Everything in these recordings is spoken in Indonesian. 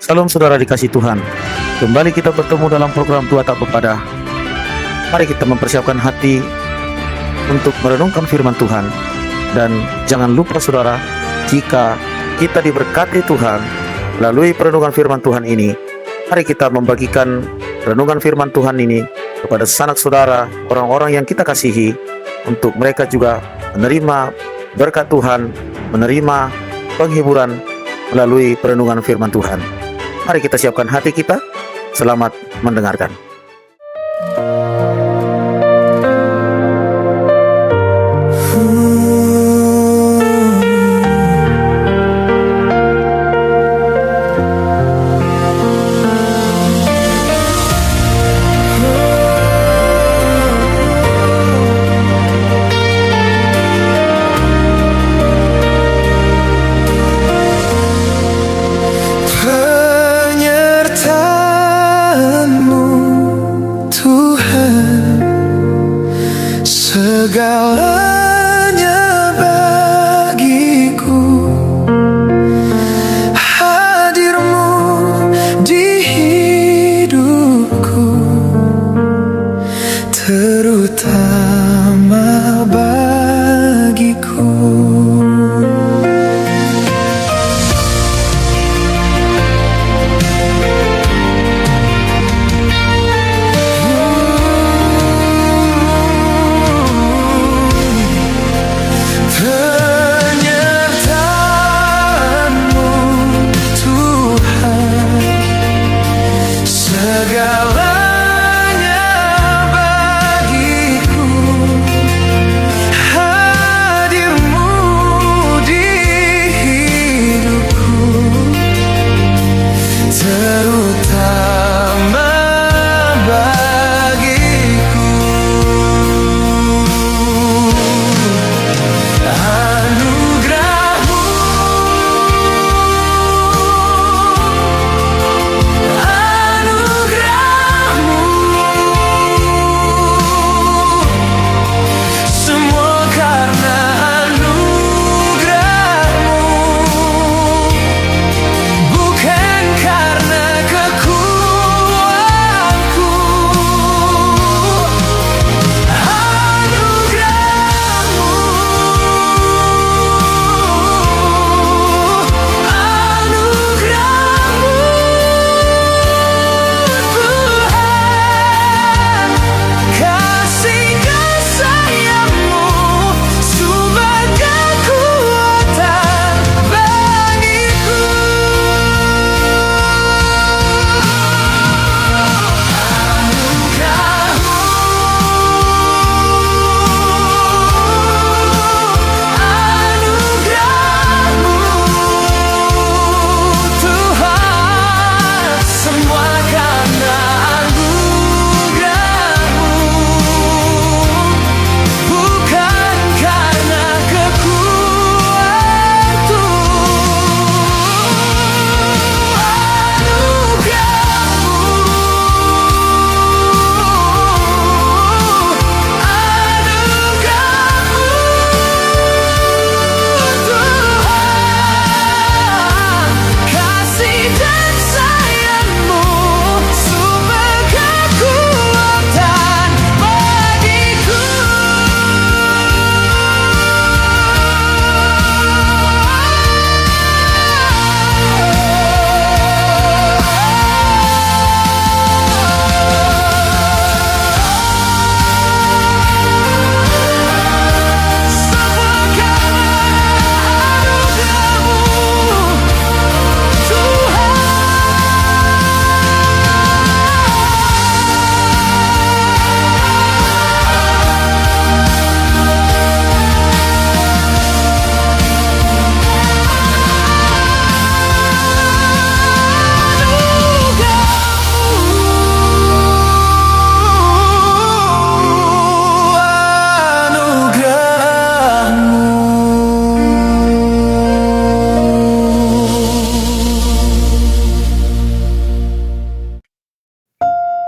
Salam saudara dikasih Tuhan. Kembali kita bertemu dalam program Tua Tak Berpada. Mari kita mempersiapkan hati untuk merenungkan firman Tuhan. Dan jangan lupa saudara, jika kita diberkati Tuhan melalui perenungan firman Tuhan ini, mari kita membagikan renungan firman Tuhan ini kepada sanak saudara, orang-orang yang kita kasihi, untuk mereka juga menerima berkat Tuhan, menerima penghiburan melalui perenungan firman Tuhan. Mari kita siapkan hati kita. Selamat mendengarkan. Segalanya bagiku, hadirmu di hidupku, terutama bagiku.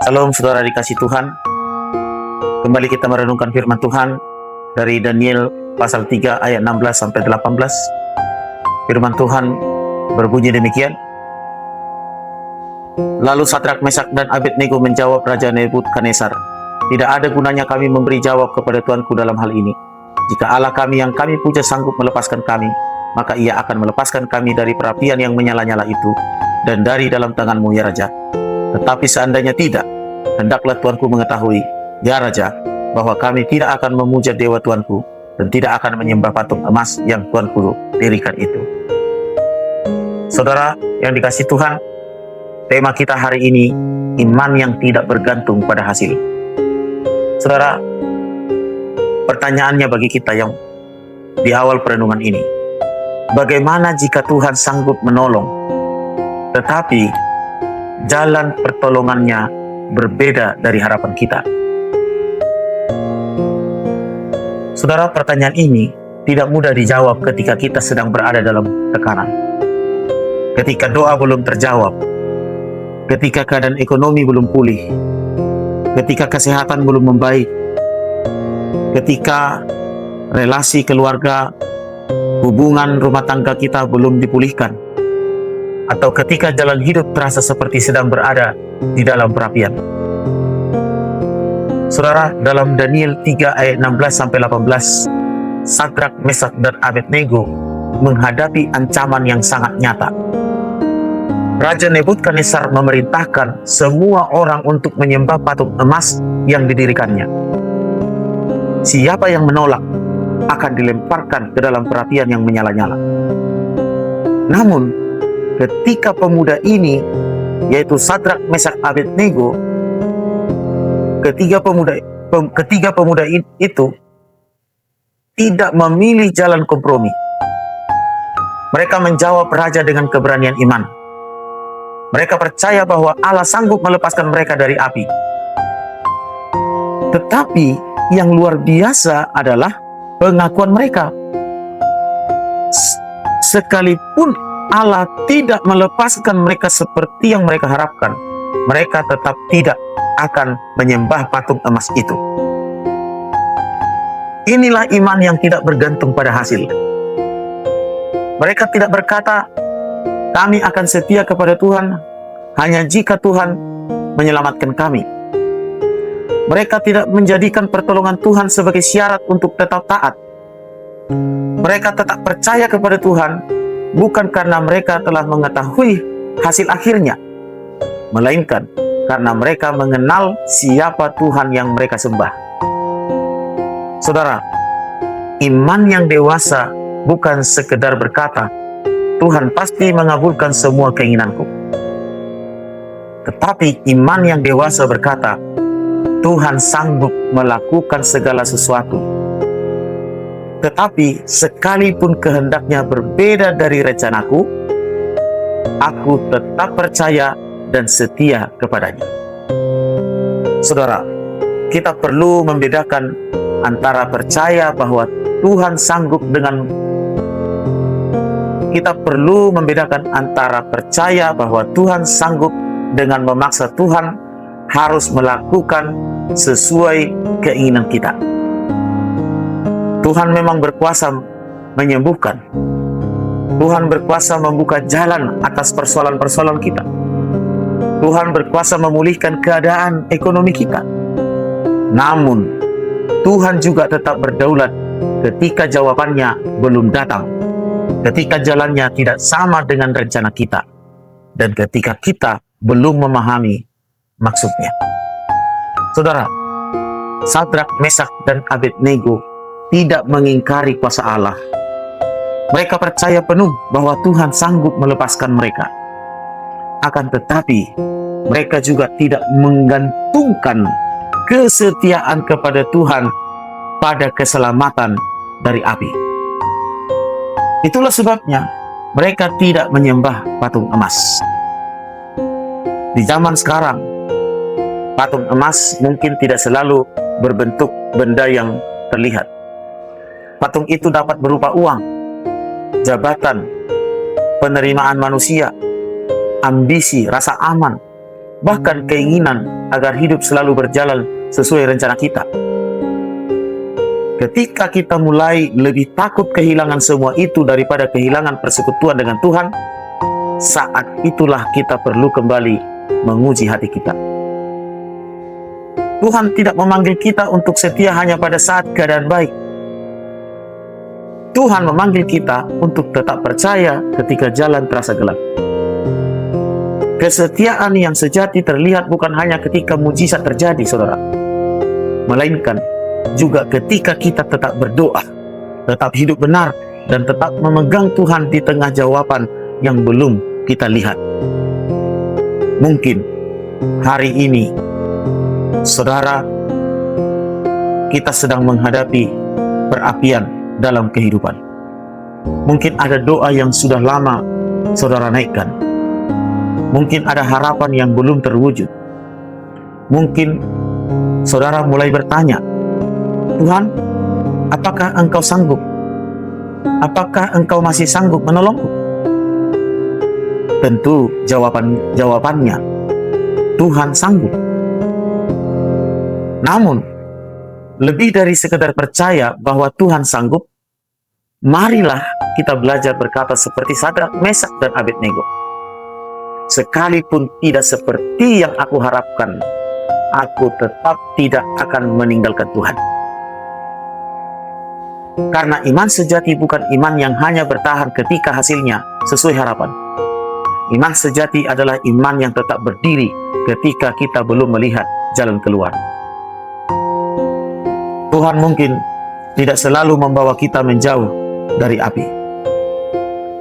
Salam saudara dikasih Tuhan. Kembali kita merenungkan firman Tuhan dari Daniel pasal 3 ayat 16 sampai 18. Firman Tuhan berbunyi demikian. Lalu Sadrak, Mesak, dan Abednego menjawab Raja Nebukadnezar, "Tidak ada gunanya kami memberi jawab kepada Tuanku dalam hal ini. Jika Allah kami yang kami puja sanggup melepaskan kami, maka ia akan melepaskan kami dari perapian yang menyala-nyala itu dan dari dalam tanganmu, ya Raja. Tetapi seandainya tidak, hendaklah Tuanku mengetahui, ya Raja, bahwa kami tidak akan memuja Dewa Tuanku dan tidak akan menyembah patung emas yang Tuanku dirikan itu." Saudara yang dikasihi Tuhan, tema kita hari ini, iman yang tidak bergantung pada hasil. Saudara, pertanyaannya bagi kita yang di awal perenungan ini, bagaimana jika Tuhan sanggup menolong, tetapi jalan pertolongannya berbeda dari harapan kita? Saudara, pertanyaan ini tidak mudah dijawab ketika kita sedang berada dalam tekanan. Ketika doa belum terjawab, ketika keadaan ekonomi belum pulih, ketika kesehatan belum membaik, ketika relasi keluarga, hubungan rumah tangga kita belum dipulihkan, atau ketika jalan hidup terasa seperti sedang berada di dalam perapian. Saudara, dalam Daniel 3 ayat 16-18, Sadrak, Mesak, dan Abednego menghadapi ancaman yang sangat nyata. Raja Nebukadnezar memerintahkan semua orang untuk menyembah patung emas yang didirikannya. Siapa yang menolak akan dilemparkan ke dalam perapian yang menyala-nyala. Namun, ketika pemuda ini, yaitu Sadrak, Mesak, Abednego, ketiga pemuda itu tidak memilih jalan kompromi. Mereka menjawab raja dengan keberanian iman. Mereka percaya bahwa Allah sanggup melepaskan mereka dari api. Tetapi yang luar biasa adalah pengakuan mereka. Sekalipun Allah tidak melepaskan mereka seperti yang mereka harapkan, mereka tetap tidak akan menyembah patung emas itu. Inilah iman yang tidak bergantung pada hasil. Mereka tidak berkata, "Kami akan setia kepada Tuhan hanya jika Tuhan menyelamatkan kami." Mereka tidak menjadikan pertolongan Tuhan sebagai syarat untuk tetap taat. Mereka tetap percaya kepada Tuhan bukan karena mereka telah mengetahui hasil akhirnya, melainkan karena mereka mengenal siapa Tuhan yang mereka sembah. Saudara, iman yang dewasa bukan sekedar berkata, "Tuhan pasti mengabulkan semua keinginanku." Tetapi iman yang dewasa berkata, "Tuhan sanggup melakukan segala sesuatu. Tetapi sekalipun kehendaknya berbeda dari rencanaku, aku tetap percaya dan setia kepadanya." Saudara, kita perlu membedakan antara percaya bahwa Tuhan sanggup dengan memaksa Tuhan harus melakukan sesuai keinginan kita. Tuhan memang berkuasa menyembuhkan. Tuhan berkuasa membuka jalan atas persoalan-persoalan kita. Tuhan berkuasa memulihkan keadaan ekonomi kita. Namun, Tuhan juga tetap berdaulat ketika jawabannya belum datang, ketika jalannya tidak sama dengan rencana kita, dan ketika kita belum memahami maksudnya. Saudara, Sadrak, Mesak, dan Abednego tidak mengingkari kuasa Allah. Mereka percaya penuh bahwa Tuhan sanggup melepaskan mereka. Akan tetapi, mereka juga tidak menggantungkan kesetiaan kepada Tuhan pada keselamatan dari api. Itulah sebabnya mereka tidak menyembah patung emas. Di zaman sekarang, patung emas mungkin tidak selalu berbentuk benda yang terlihat. Patung itu dapat berupa uang, jabatan, penerimaan manusia, ambisi, rasa aman, bahkan keinginan agar hidup selalu berjalan sesuai rencana kita. Ketika kita mulai lebih takut kehilangan semua itu daripada kehilangan persekutuan dengan Tuhan, saat itulah kita perlu kembali menguji hati kita. Tuhan tidak memanggil kita untuk setia hanya pada saat keadaan baik. Tuhan memanggil kita untuk tetap percaya ketika jalan terasa gelap. Kesetiaan yang sejati terlihat bukan hanya ketika mujizat terjadi, saudara, melainkan juga ketika kita tetap berdoa, tetap hidup benar, dan tetap memegang Tuhan di tengah jawaban yang belum kita lihat. Mungkin hari ini, saudara, kita sedang menghadapi perapian dalam kehidupan. Mungkin ada doa yang sudah lama saudara naikkan. Mungkin ada harapan yang belum terwujud. Mungkin saudara mulai bertanya, Tuhan, apakah Engkau sanggup? Apakah Engkau masih sanggup menolongku? Tentu jawabannya, Tuhan sanggup. Namun, lebih dari sekedar percaya bahwa Tuhan sanggup, marilah kita belajar berkata seperti Sadrak, Mesak, dan Abednego. Sekalipun tidak seperti yang aku harapkan, aku tetap tidak akan meninggalkan Tuhan. Karena iman sejati bukan iman yang hanya bertahan ketika hasilnya sesuai harapan. Iman sejati adalah iman yang tetap berdiri ketika kita belum melihat jalan keluar. Tuhan mungkin tidak selalu membawa kita menjauh dari api.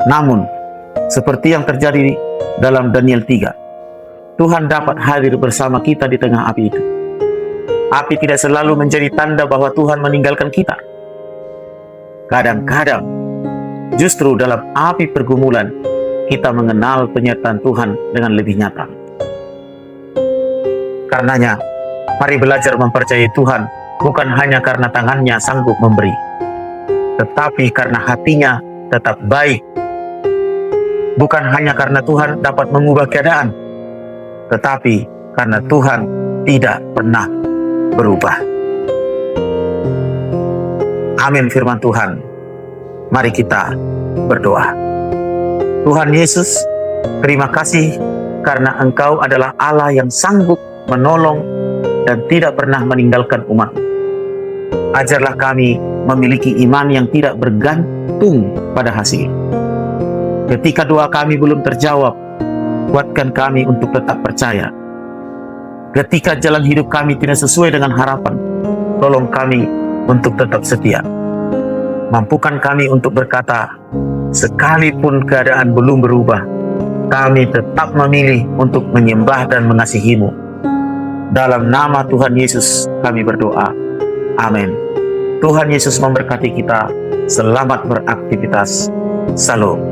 Namun, seperti yang terjadi dalam Daniel 3, Tuhan dapat hadir bersama kita di tengah api itu. Api tidak selalu menjadi tanda bahwa Tuhan meninggalkan kita. Kadang-kadang, justru dalam api pergumulan, kita mengenal penyertaan Tuhan dengan lebih nyata. Karenanya, mari belajar mempercayai Tuhan bukan hanya karena tangannya sanggup memberi, tetapi karena hatinya tetap baik. Bukan hanya karena Tuhan dapat mengubah keadaan, tetapi karena Tuhan tidak pernah berubah. Amin firman Tuhan. Mari kita berdoa. Tuhan Yesus, terima kasih karena Engkau adalah Allah yang sanggup menolong dan tidak pernah meninggalkan umat-Mu. Ajarlah kami memiliki iman yang tidak bergantung pada hasil. Ketika doa kami belum terjawab, kuatkan kami untuk tetap percaya. Ketika jalan hidup kami tidak sesuai dengan harapan, tolong kami untuk tetap setia. Mampukan kami untuk berkata, sekalipun keadaan belum berubah, kami tetap memilih untuk menyembah dan mengasihi-Mu. Dalam nama Tuhan Yesus kami berdoa. Amin. Tuhan Yesus memberkati kita. Selamat beraktivitas. Salam.